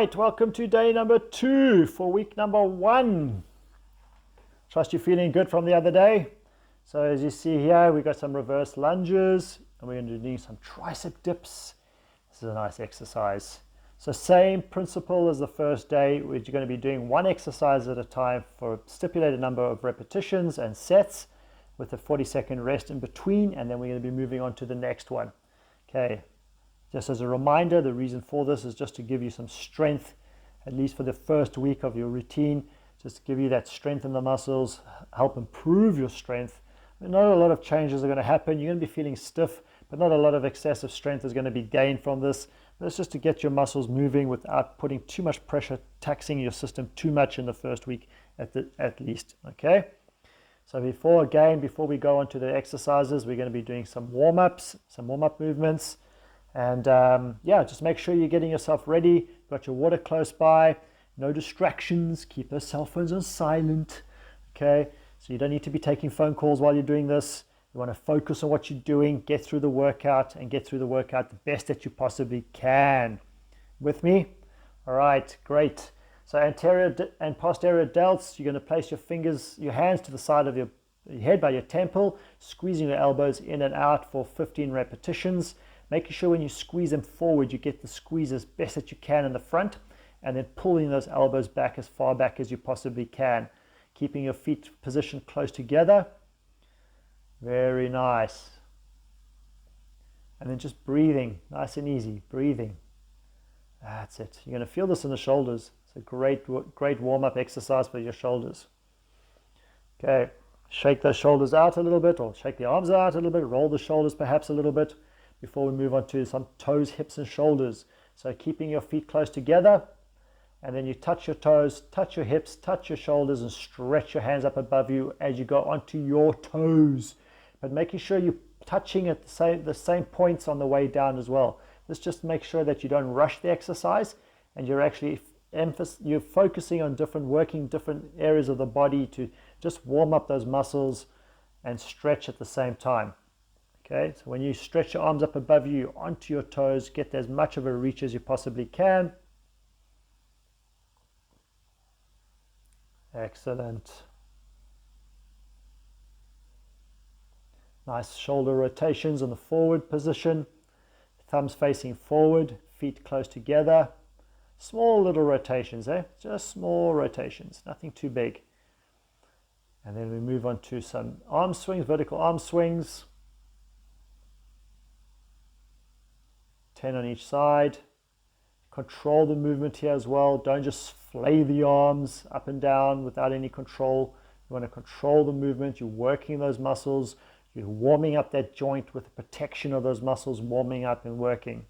right, welcome to day number 2 for week number 1. Trust you're feeling good from the other day. So as you see here, we've got some reverse lunges and we're going to do some tricep dips. This is a nice exercise. So same principle as the first day, where you're going to be doing one exercise at a time for a stipulated number of repetitions and sets with a 40-second rest in between, and then we're going to be moving on to the next one. Okay. Just as a reminder, the reason for this is just to give you some strength, at least for the first week of your routine, just to give you that strength in the muscles, help improve your strength. Not a lot of changes are going to happen. You're going to be feeling stiff, but not a lot of excessive strength is going to be gained from this. But it's just to get your muscles moving without putting too much pressure, taxing your system too much in the first week at least. Okay. So before we go on to the exercises, we're going to be doing some warm-ups, some warm-up movements. And yeah, just make sure you're getting yourself ready. Got your water close by, no distractions, keep those cell phones on silent. Okay, so you don't need to be taking phone calls while you're doing this. You want to focus on what you're doing, get through the workout, and get through the workout the best that you possibly can. With me? All right, great. So anterior and posterior delts, you're going to place your hands to the side of your head by your temple, squeezing your elbows in and out for 15 repetitions. Making sure when you squeeze them forward, you get the squeeze as best that you can in the front, and then pulling those elbows back as far back as you possibly can. Keeping your feet positioned close together. Very nice. And then just breathing, nice and easy, breathing. That's it. You're going to feel this in the shoulders. It's a great warm-up exercise for your shoulders. Okay, shake those shoulders out a little bit, or shake the arms out a little bit, roll the shoulders perhaps a little bit, before we move on to some toes, hips, and shoulders. So keeping your feet close together, and then you touch your toes, touch your hips, touch your shoulders, and stretch your hands up above you as you go onto your toes. But making sure you're touching at the same points on the way down as well. This just makes sure that you don't rush the exercise, and you're actually you're focusing on working different areas of the body to just warm up those muscles and stretch at the same time. Okay, so when you stretch your arms up above you onto your toes, get as much of a reach as you possibly can. Excellent. Nice shoulder rotations on the forward position. Thumbs facing forward, feet close together. Small little rotations, just small rotations, nothing too big. And then we move on to some arm swings, vertical arm swings. 10 on each side. Control the movement here as well. Don't just flay the arms up and down without any control. You want to control the movement. You're working those muscles. You're warming up that joint with the protection of those muscles warming up and working.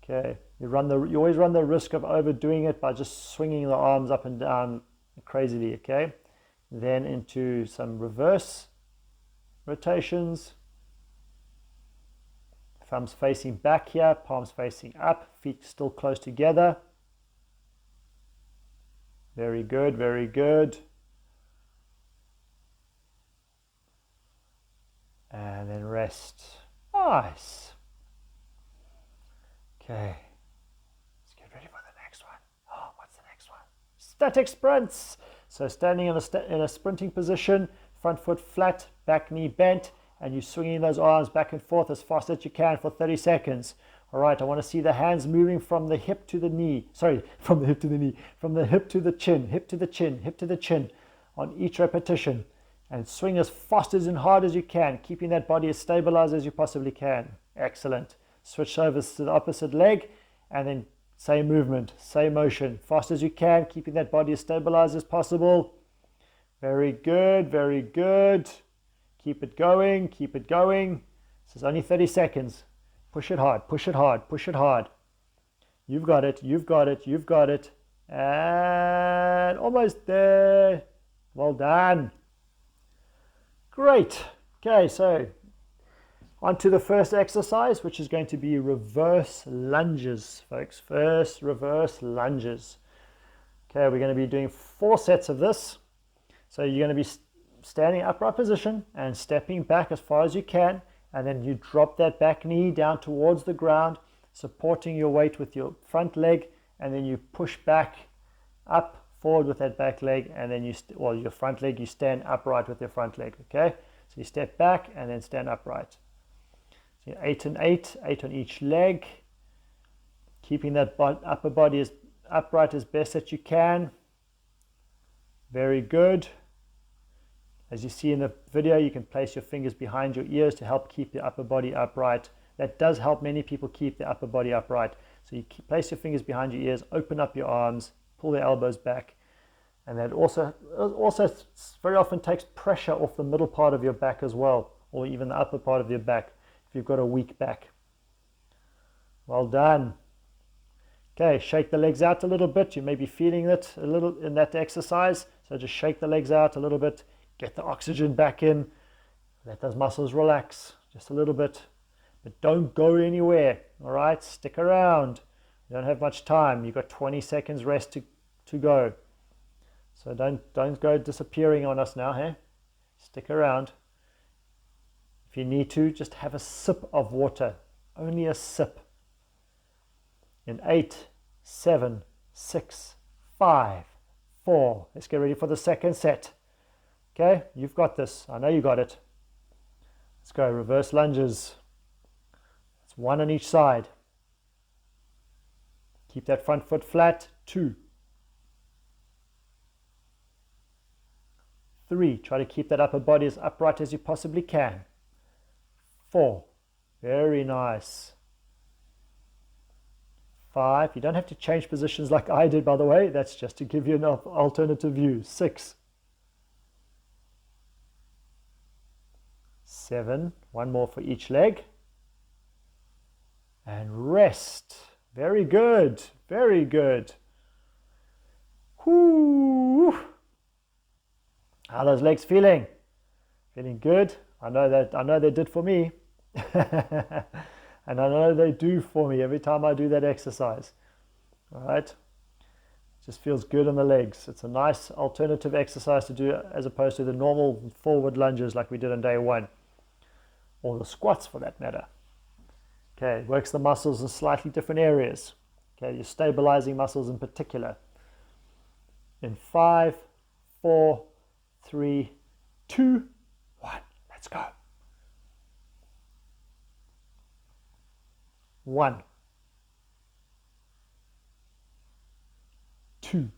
Okay, you always run the risk of overdoing it by just swinging the arms up and down crazily. Okay, then into some reverse rotations. Thumbs facing back here, palms facing up, feet still close together. Very good, very good. And then rest. Nice. Okay. Let's get ready for the next one. Oh, what's the next one? Static sprints. So standing in a sprinting position, front foot flat, back knee bent, and you're swinging those arms back and forth as fast as you can for 30 seconds. All right, I want to see the hands moving from the hip to the knee. Sorry, from the hip to the knee. From the hip to the chin, hip to the chin, hip to the chin on each repetition. And swing as fast and hard as you can, keeping that body as stabilized as you possibly can. Excellent. Switch over to the opposite leg, and then same movement, same motion. Fast as you can, keeping that body as stabilized as possible. Very good, very good. Keep it going, keep it going. This is only 30 seconds. Push it hard, push it hard, push it hard. You've got it, you've got it, you've got it. And almost there. Well done. Great. Okay, so on to the first exercise, which is going to be reverse lunges, folks. First reverse lunges. Okay, we're going to be doing 4 sets of this. So you're going to be standing upright position and stepping back as far as you can, and then you drop that back knee down towards the ground, supporting your weight with your front leg and then you push back, up, forward with that back leg, and then your front leg, you stand upright with your front leg, okay? So you step back and then stand upright. So 8 and 8, 8 on each leg, keeping that upper body as upright as best that you can. Very good. As you see in the video, you can place your fingers behind your ears to help keep the upper body upright. That does help many people keep the upper body upright. So you place your fingers behind your ears, open up your arms, pull the elbows back, and that also very often takes pressure off the middle part of your back as well, or even the upper part of your back if you've got a weak back. Well done. Okay, shake the legs out a little bit. You may be feeling it a little in that exercise, so just shake the legs out a little bit, get the oxygen back in, let those muscles relax just a little bit, but don't go anywhere. All right, stick around. You don't have much time. You've got 20 seconds rest to go. So don't go disappearing on us now, hey? Stick around. If you need to, just have a sip of water. Only a sip. In 8, 7, 6, 5, 4. Let's get ready for the second set. Okay, you've got this. I know you got it. Let's go. Reverse lunges. It's 1 on each side. Keep that front foot flat. 2. 3. Try to keep that upper body as upright as you possibly can. 4. Very nice. 5. You don't have to change positions like I did, by the way. That's just to give you an alternative view. 6. 7. 1 more for each leg. And rest. Very good. Very good. Whoo. How are those legs feeling? Feeling good? I know they did for me. And I know they do for me every time I do that exercise. All right? It just feels good on the legs. It's a nice alternative exercise to do as opposed to the normal forward lunges like we did on day 1. Or the squats for that matter. Okay, it works the muscles in slightly different areas. Okay, your stabilizing muscles in particular. In 5, 4, 3, 2, 1. Let's go. 1, 2,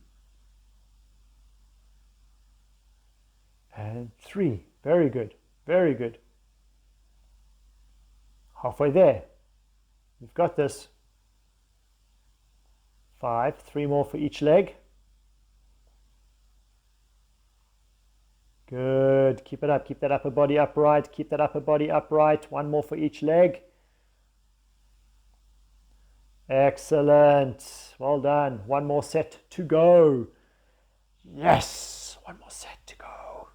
and 3. Very good. Very good. Halfway there. You've got this. 5. 3 more for each leg. Good. Keep it up. Keep that upper body upright. Keep that upper body upright. 1 more for each leg. Excellent. Well done. 1 more set to go. Yes. 1 more set to go.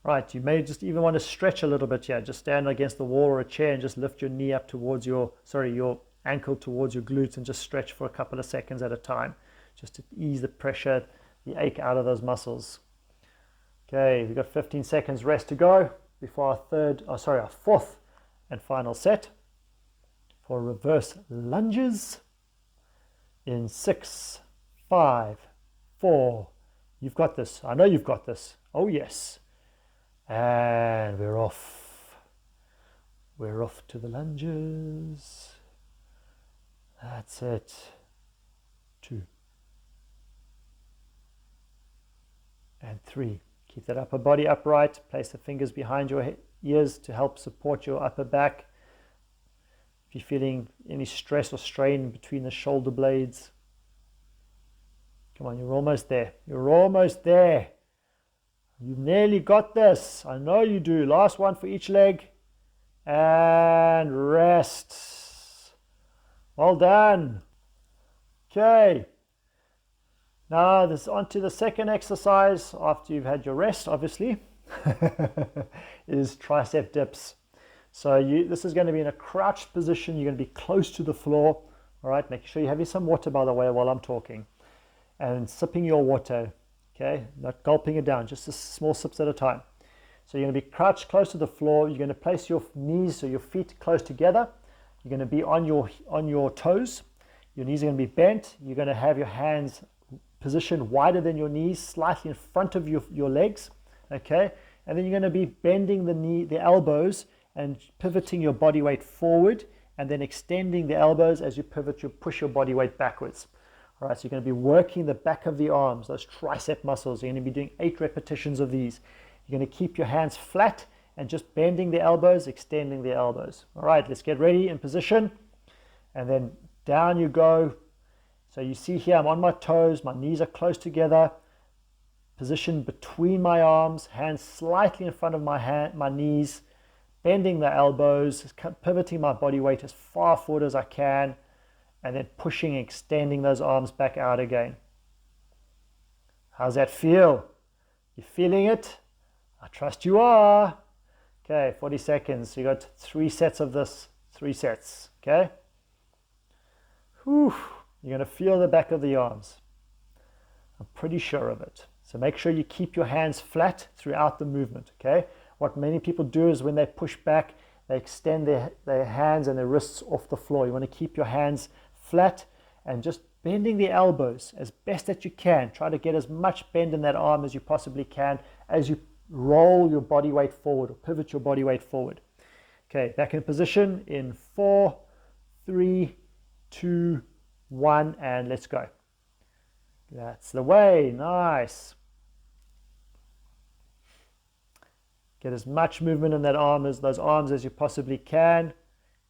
Right. You may just even want to stretch a little bit here. Just stand against the wall or a chair and just lift your knee up towards your ankle towards your glutes and just stretch for a couple of seconds at a time. Just to ease the pressure, the ache out of those muscles. Okay. We've got 15 seconds rest to go before our 4th and final set for reverse lunges in 6, 5, 4. You've got this. I know you've got this. Oh yes. And we're off. We're off to the lunges. That's it. 2 and 3. Keep that upper body upright. Place the fingers behind your ears to help support your upper back. If you're feeling any stress or strain between the shoulder blades, come on, you're almost there. You're almost there. You've nearly got this. I know you do. Last one for each leg. And rest. Well done. Okay. Now this on to the second exercise after you've had your rest, obviously. Is tricep dips. So this is going to be in a crouched position. You're going to be close to the floor. All right, make sure you have some water, by the way, while I'm talking, and sipping your water. Okay, not gulping it down, just a small sips at a time. So you're going to be crouched close to the floor. You're going to place your knees, so your feet close together. You're going to be on your toes. Your knees are going to be bent. You're going to have your hands positioned wider than your knees, slightly in front of your legs. Okay, and then you're going to be bending the elbows and pivoting your body weight forward, and then extending the elbows as you pivot, you push your body weight backwards. All right, so you're going to be working the back of the arms, those tricep muscles. You're going to be doing 8 repetitions of these. You're going to keep your hands flat and just bending the elbows, extending the elbows. All right, let's get ready in position. And then down you go. So you see here, I'm on my toes, my knees are close together, position between my arms, hands slightly in front of my knees, bending the elbows, pivoting my body weight as far forward as I can, and then pushing, extending those arms back out again. How's that feel? You feeling it? I trust you are. Okay, 40 seconds. You got 3 sets of this, 3 sets, okay? Whew. You're going to feel the back of the arms. I'm pretty sure of it. So make sure you keep your hands flat throughout the movement, okay? What many people do is when they push back, they extend their hands and their wrists off the floor. You want to keep your hands flat and just bending the elbows as best that you can. Try to get as much bend in that arm as you possibly can as you roll your body weight forward or pivot your body weight forward. Okay, back in position in 4, 3, 2, 1, and let's go. That's the way. Nice. Get as much movement in those arms as you possibly can,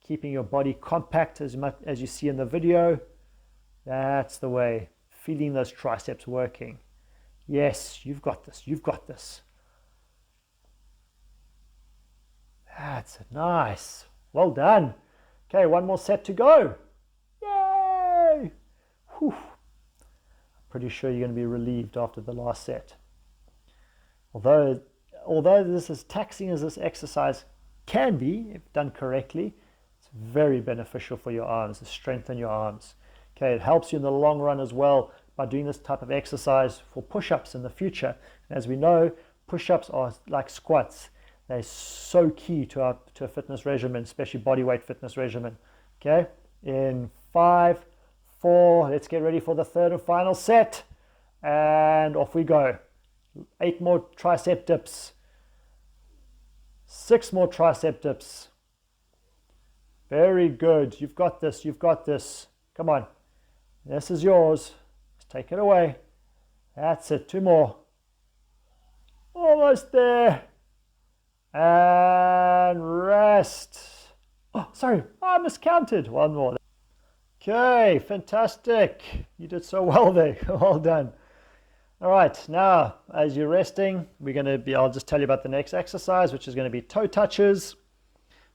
keeping your body compact as much as you see in the video. That's the way. Feeling those triceps working. Yes, you've got this. You've got this. That's it. Nice. Well done. Okay, 1 more set to go. Yay! Whew. I'm pretty sure you're going to be relieved after the last set. Although this is taxing as this exercise can be, if done correctly, it's very beneficial for your arms, to strengthen your arms. Okay, it helps you in the long run as well by doing this type of exercise for push-ups in the future. And as we know, push-ups are like squats. They're so key to a fitness regimen, especially body weight fitness regimen. Okay, in 5, 4, let's get ready for the 3rd and final set. And off we go. 8 more tricep dips. 6 more tricep dips. Very good. You've got this. You've got this. Come on. This is yours. Let's take it away. That's it. 2 more. Almost there. And rest. Oh, sorry. I miscounted. 1 more. Okay. Fantastic. You did so well there. Well done. All right, now as you're resting, I'll just tell you about the next exercise, which is going to be toe touches.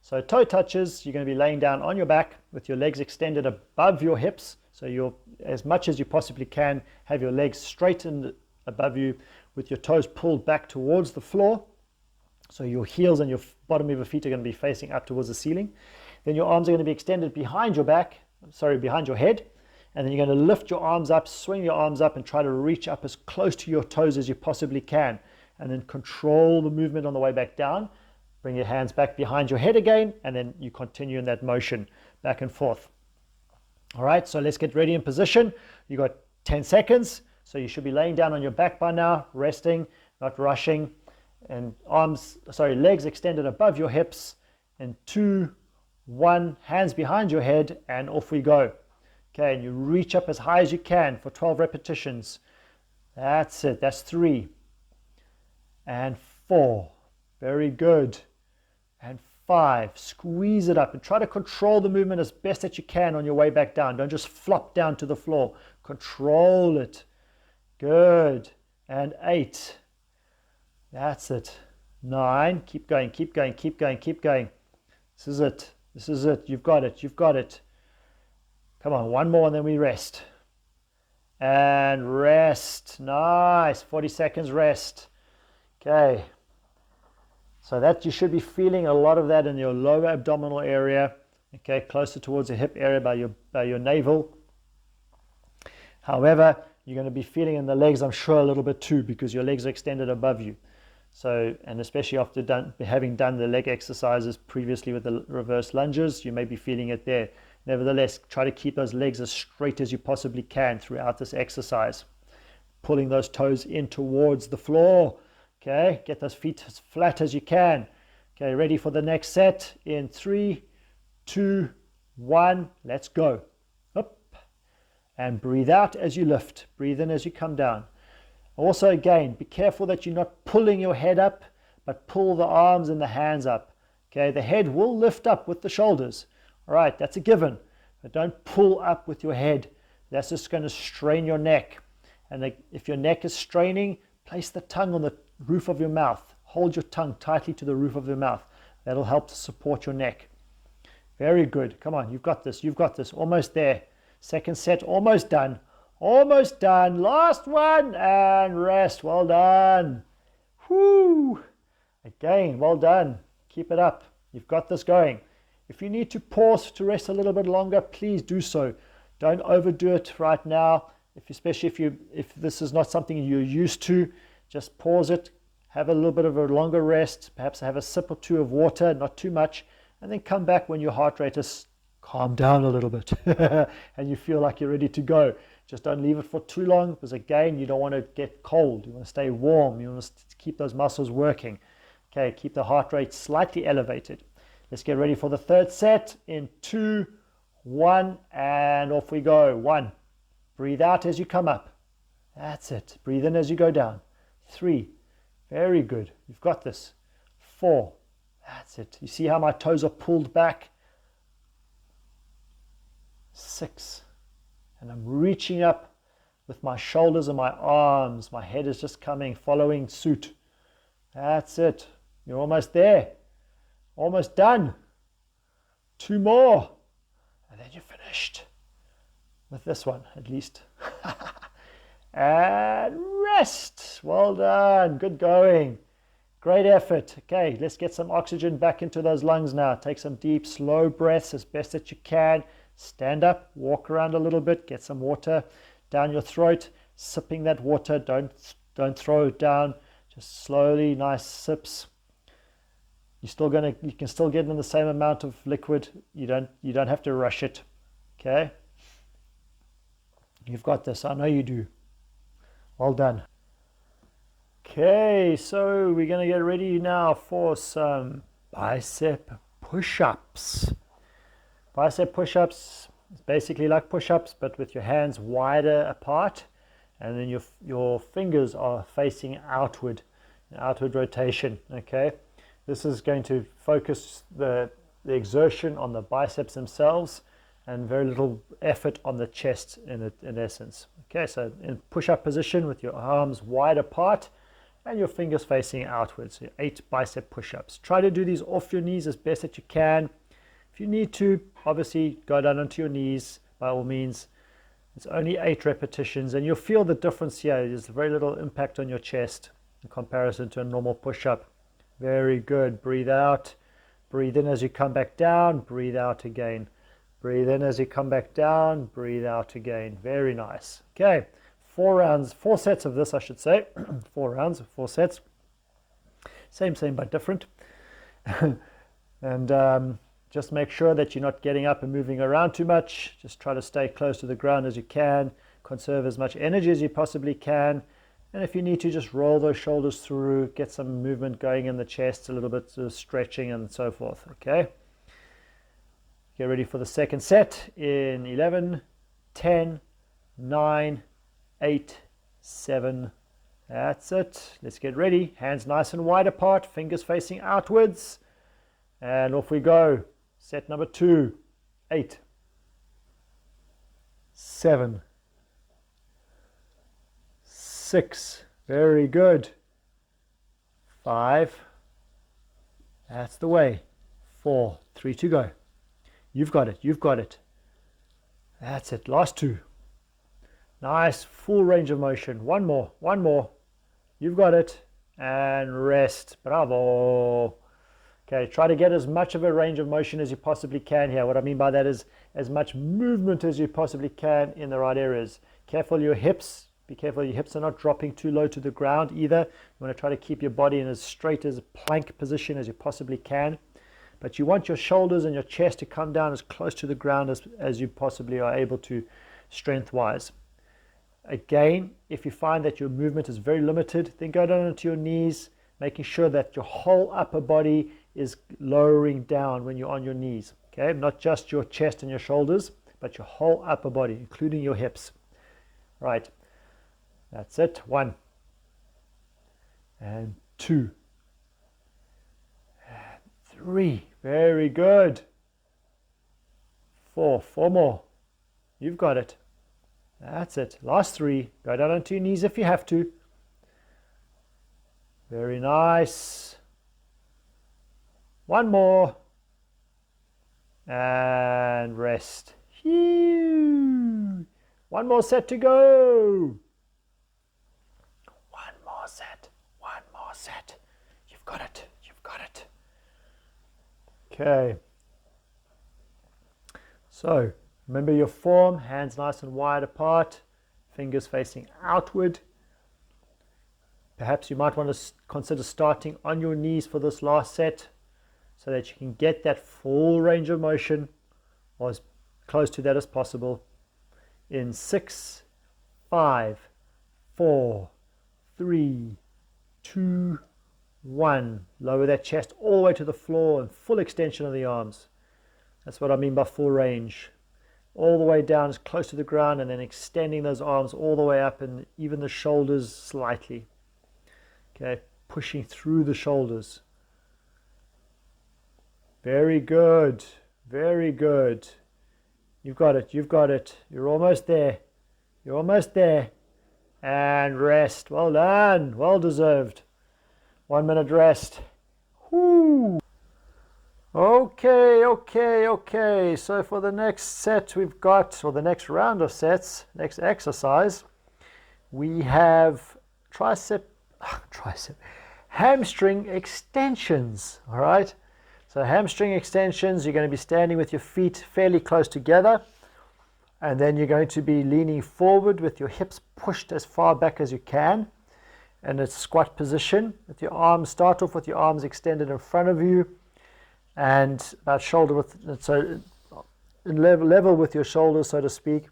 So toe touches, you're going to be laying down on your back with your legs extended above your hips. So you'll, as much as you possibly can, have your legs straightened above you with your toes pulled back towards the floor. So your heels and your bottom of your feet are going to be facing up towards the ceiling. Then your arms are going to be extended behind your head. And then you're going to lift your arms up, swing your arms up, and try to reach up as close to your toes as you possibly can. And then control the movement on the way back down. Bring your hands back behind your head again, and then you continue in that motion back and forth. All right, so let's get ready in position. You got 10 seconds, so you should be laying down on your back by now, resting, not rushing, and legs extended above your hips. And 2, 1, hands behind your head, and off we go. Okay, and you reach up as high as you can for 12 repetitions. That's it. That's 3. And 4. Very good. And 5. Squeeze it up and try to control the movement as best that you can on your way back down. Don't just flop down to the floor. Control it. Good. And 8. That's it. 9. Keep going, keep going, keep going, keep going. This is it. This is it. You've got it. You've got it. Come on, 1 more and then we rest. And rest. Nice. 40 seconds rest. Okay. So that you should be feeling a lot of that in your lower abdominal area. Okay, closer towards the hip area by your navel. However, you're going to be feeling in the legs, I'm sure, a little bit too, because your legs are extended above you. So, and especially after having done the leg exercises previously with the reverse lunges, you may be feeling it there. Nevertheless, try to keep those legs as straight as you possibly can throughout this exercise. Pulling those toes in towards the floor. Okay, get those feet as flat as you can. Okay, ready for the next set in 3, 2, 1. Let's go. Up. And breathe out as you lift. Breathe in as you come down. Also, again, be careful that you're not pulling your head up, but pull the arms and the hands up. Okay, the head will lift up with the shoulders. All right, that's a given. But don't pull up with your head. That's just going to strain your neck. And if your neck is straining, place the tongue on the roof of your mouth. Hold your tongue tightly to the roof of your mouth. That'll help to support your neck. Very good. Come on, you've got this. You've got this. Almost there. Second set, almost done. Almost done. Last one and rest. Well done. Whoo. Again, well done. Keep it up. You've got this going. If you need to pause to rest a little bit longer, please do so. Don't overdo it right now. Especially if this is not something you're used to, just pause it. Have a little bit of a longer rest. Perhaps have a sip or two of water, not too much, and then come back when your heart rate has calmed down a little bit and you feel like you're ready to go. Just don't leave it for too long, because again, you don't want to get cold. You want to stay warm. You want to keep those muscles working. Okay, keep the heart rate slightly elevated. Let's get ready for the third set in 2, 1, and off we go. 1. Breathe out as you come up. That's it. Breathe in as you go down. 3. Very good. You've got this. 4. That's it. You see how my toes are pulled back? 6. And I'm reaching up with my shoulders and my arms. My head is just coming, following suit. That's it. You're almost there. Almost done. 2 more. And then you're finished. With this one, at least. And rest. Well done. Good going. Great effort. Okay, let's get some oxygen back into those lungs now. Take some deep, slow breaths as best that you can. Stand up, walk around a little bit, get some water down your throat, sipping that water. Don't throw it down. Just slowly, nice sips. You can still get in the same amount of liquid. You don't have to rush it. Okay? You've got this. I know you do. Well done. Okay, so we're going to get ready now for some bicep push-ups. Bicep push-ups is basically like push-ups, but with your hands wider apart, and then your fingers are facing outward rotation. Okay, this is going to focus the exertion on the biceps themselves, and very little effort on the chest in essence. Okay, so in push-up position with your arms wide apart and your fingers facing outwards. So 8 bicep push-ups. Try to do these off your knees as best that you can. If you need to, obviously go down onto your knees by all means. It's only 8 repetitions, and you'll feel the difference here. There's very little impact on your chest in comparison to a normal push-up. Very good. Breathe out. Breathe in as you come back down. Breathe out again. Breathe in as you come back down. Breathe out again. Very nice. Okay, 4 sets of this, I should say. 4 rounds, 4 sets. Same but different. And just make sure that you're not getting up and moving around too much. Just try to stay close to the ground as you can. Conserve as much energy as you possibly can. And if you need to, just roll those shoulders through, get some movement going in the chest, a little bit of stretching and so forth. Okay. Get ready for the second set in 11, 10, 9, 8, 7. That's it. Let's get ready. Hands nice and wide apart, fingers facing outwards. And off we go. Set number 2. 8, 7, 6. Very good. 5. That's the way. 4. 3 to go. You've got it. You've got it. That's it. Last 2. Nice. Full range of motion. One more. One more. You've got it. And rest. Bravo. Okay. Try to get as much of a range of motion as you possibly can here. What I mean by that is as much movement as you possibly can in the right areas. Careful your hips. Be careful your hips are not dropping too low to the ground either. You want to try to keep your body in as straight as a plank position as you possibly can. But you want your shoulders and your chest to come down as close to the ground as you possibly are able to, strength-wise. Again, if you find that your movement is very limited, then go down onto your knees, making sure that your whole upper body is lowering down when you're on your knees. Okay, not just your chest and your shoulders, but your whole upper body, including your hips. Right, that's it. 1 and 2 and 3. Very good. 4 more. You've got it. That's it. Last 3. Go down onto your knees if you have to. Very nice. 1 more. And rest. Phew. 1 more set to go. 1 more set. 1 more set. You've got it. You've got it. Okay. So, remember your form, hands nice and wide apart, fingers facing outward. Perhaps you might want to consider starting on your knees for this last set so that you can get that full range of motion, or as close to that as possible. In 6, 5, 4, 3, 2, 1. Lower that chest all the way to the floor and full extension of the arms. That's what I mean by full range. All the way down as close to the ground, and then extending those arms all the way up, and even the shoulders slightly. Okay, pushing through the shoulders. Very good. Very good. You've got it. You've got it. You're almost there. You're almost there. And rest. Well done. Well deserved. 1 minute rest. Whoo. Okay. So for the next set we've got, or the next round of sets, next exercise, we have hamstring extensions. All right. So hamstring extensions, you're going to be standing with your feet fairly close together, and then you're going to be leaning forward with your hips pushed as far back as you can, and it's squat position with your arms. Start off with your arms extended in front of you, and about shoulder width, so level with your shoulders, so to speak.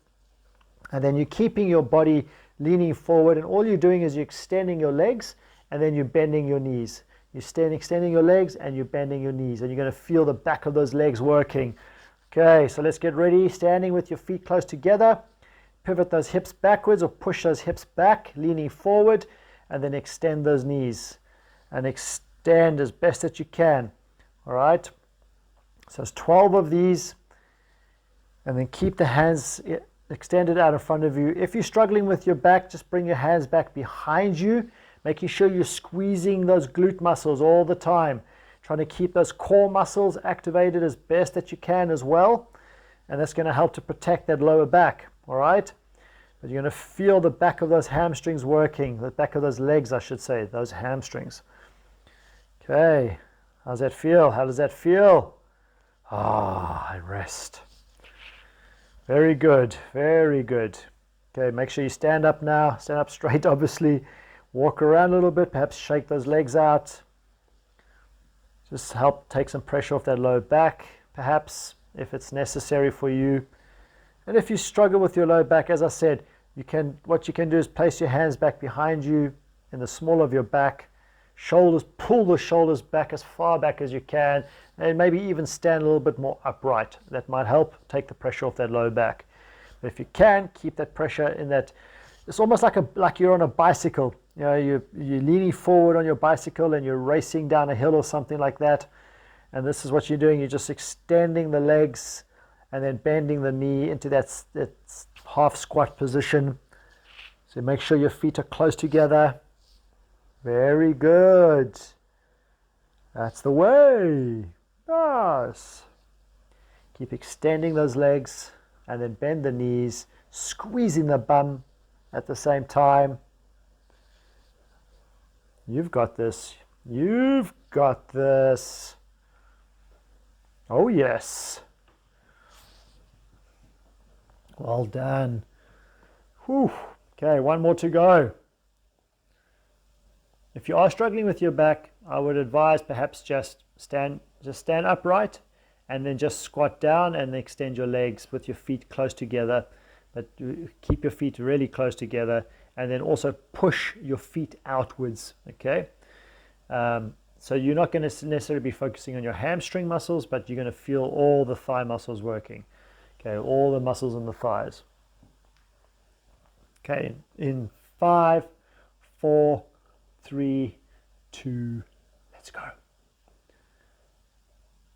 And then you're keeping your body leaning forward, and all you're doing is you're extending your legs, and then you're bending your knees. You're extending your legs and you're bending your knees, and you're going to feel the back of those legs working. Okay, so let's get ready. Standing with your feet close together, pivot those hips backwards or push those hips back, leaning forward, and then extend those knees and extend as best that you can. All right, so it's 12 of these, and then keep the hands extended out in front of you. If you're struggling with your back, just bring your hands back behind you, making sure you're squeezing those glute muscles all the time, trying to keep those core muscles activated as best that you can as well, and that's going to help to protect that lower back. All right, but you're going to feel the back of those hamstrings working, the back of those legs, I should say, those hamstrings. Okay, how's that feel? How does that feel? I rest. Very good, very good. Okay, make sure you stand up now. Stand up straight, obviously. Walk around a little bit, perhaps shake those legs out. Just help take some pressure off that low back, perhaps, if it's necessary for you. And if you struggle with your low back, as I said, what you can do is place your hands back behind you in the small of your back. Shoulders, pull the shoulders back as far back as you can, and maybe even stand a little bit more upright. That might help take the pressure off that low back. But if you can, keep that pressure in that. It's almost like you're on a bicycle. You know, you're leaning forward on your bicycle and you're racing down a hill or something like that. And this is what you're doing. You're just extending the legs and then bending the knee into that half squat position. So make sure your feet are close together. Very good. That's the way. Nice. Keep extending those legs and then bend the knees, squeezing the bum at the same time. You've got this. You've got this. Oh, yes. Well done. Whew. Okay, one more to go. If you are struggling with your back, I would advise perhaps just stand upright and then just squat down and extend your legs with your feet close together. But keep your feet really close together, and then also push your feet outwards, okay? So you're not going to necessarily be focusing on your hamstring muscles, but you're going to feel all the thigh muscles working, okay? All the muscles in the thighs. Okay, in 5, 4, 3, 2, let's go.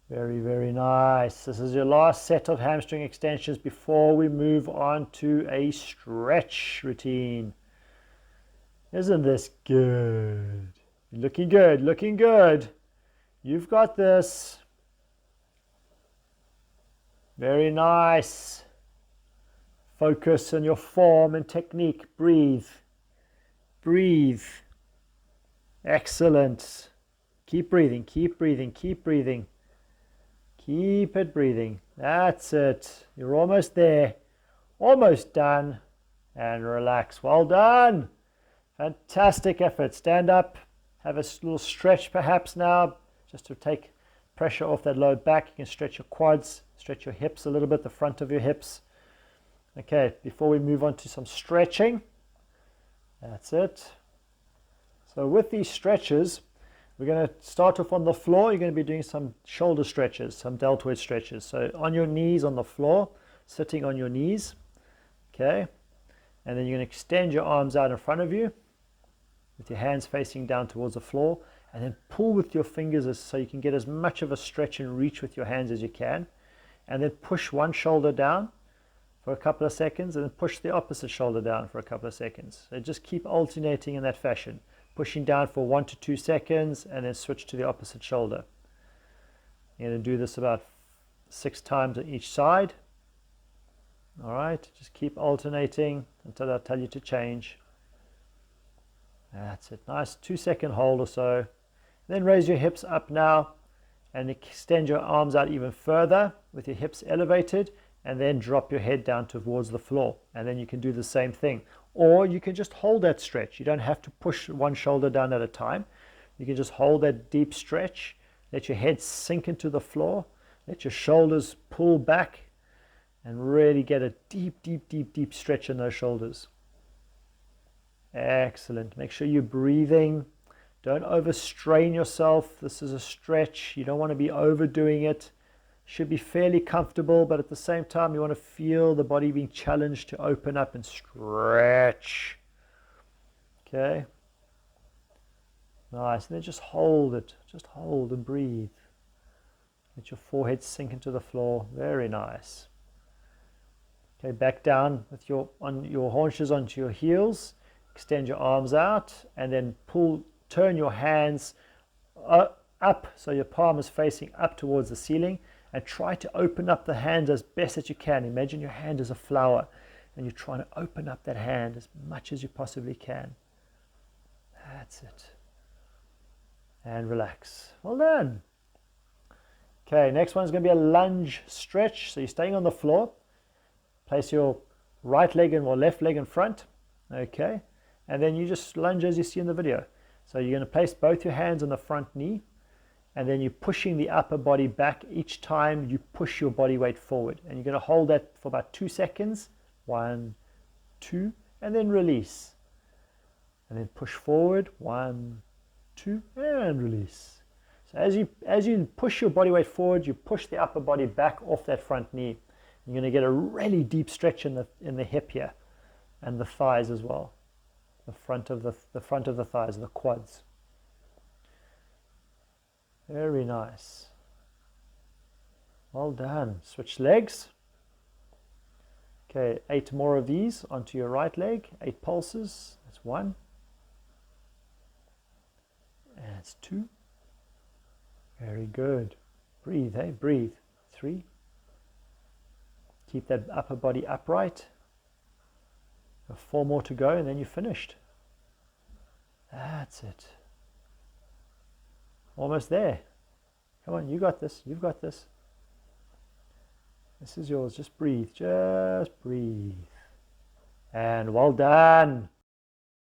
Very, very nice. This is your last set of hamstring extensions before we move on to a stretch routine. Isn't this good? Looking good, looking good. You've got this. Very nice. Focus on your form and technique. Breathe. Breathe. Excellent. Keep breathing, keep breathing, keep breathing. Keep it breathing. That's it. You're almost there. Almost done. And relax. Well done. Fantastic effort. Stand up. Have a little stretch perhaps now, just to take pressure off that low back. You can stretch your quads, stretch your hips a little bit, the front of your hips. Okay, before we move on to some stretching. That's it. So with these stretches, we're going to start off on the floor. You're going to be doing some shoulder stretches, some deltoid stretches. So on your knees on the floor, sitting on your knees. Okay. And then you're going to extend your arms out in front of you with your hands facing down towards the floor. And then pull with your fingers so you can get as much of a stretch and reach with your hands as you can. And then push one shoulder down for a couple of seconds and then push the opposite shoulder down for a couple of seconds. So just keep alternating in that fashion. Pushing down for 1 to 2 seconds and then switch to the opposite shoulder. You're going to do this about 6 times on each side. All right, just keep alternating until I tell you to change. That's it. Nice 2-second hold or so. Then raise your hips up now and extend your arms out even further with your hips elevated, and then drop your head down towards the floor. And then you can do the same thing. Or you can just hold that stretch. You don't have to push one shoulder down at a time. You can just hold that deep stretch. Let your head sink into the floor. Let your shoulders pull back and really get a deep, deep, deep, deep stretch in those shoulders. Excellent. Make sure you're breathing. Don't overstrain yourself. This is a stretch. You don't want to be overdoing it. Should be fairly comfortable, but at the same time you want to feel the body being challenged to open up and stretch. Okay. Nice. And then just hold it. Just hold and breathe. Let your forehead sink into the floor. Very nice. Okay, back down with your haunches onto your heels. Extend your arms out and then turn your hands up so your palm is facing up towards the ceiling. And try to open up the hand as best as you can. Imagine your hand is a flower and you're trying to open up that hand as much as you possibly can. That's it. And relax. Well done. Okay, next one's going to be a lunge stretch. So you're staying on the floor. Place your right leg or left leg in front. Okay. And then you just lunge as you see in the video. So you're going to place both your hands on the front knee. And then you're pushing the upper body back each time you push your body weight forward. And you're going to hold that for about 2 seconds. 1, 2, and then release. And then push forward. 1, 2, and release. So as you push your body weight forward, you push the upper body back off that front knee. You're going to get a really deep stretch in the hip here, and the thighs as well. The front of the thighs, the quads. Very nice. Well done. Switch legs. Okay, 8 more of these onto your right leg. 8 pulses. That's 1. And that's 2. Very good. Breathe, hey, breathe. 3. Keep that upper body upright. 4 more to go and then you're finished. That's it. Almost there. Come on, you got this. You've got this. This is yours. Just breathe. Just breathe. And well done.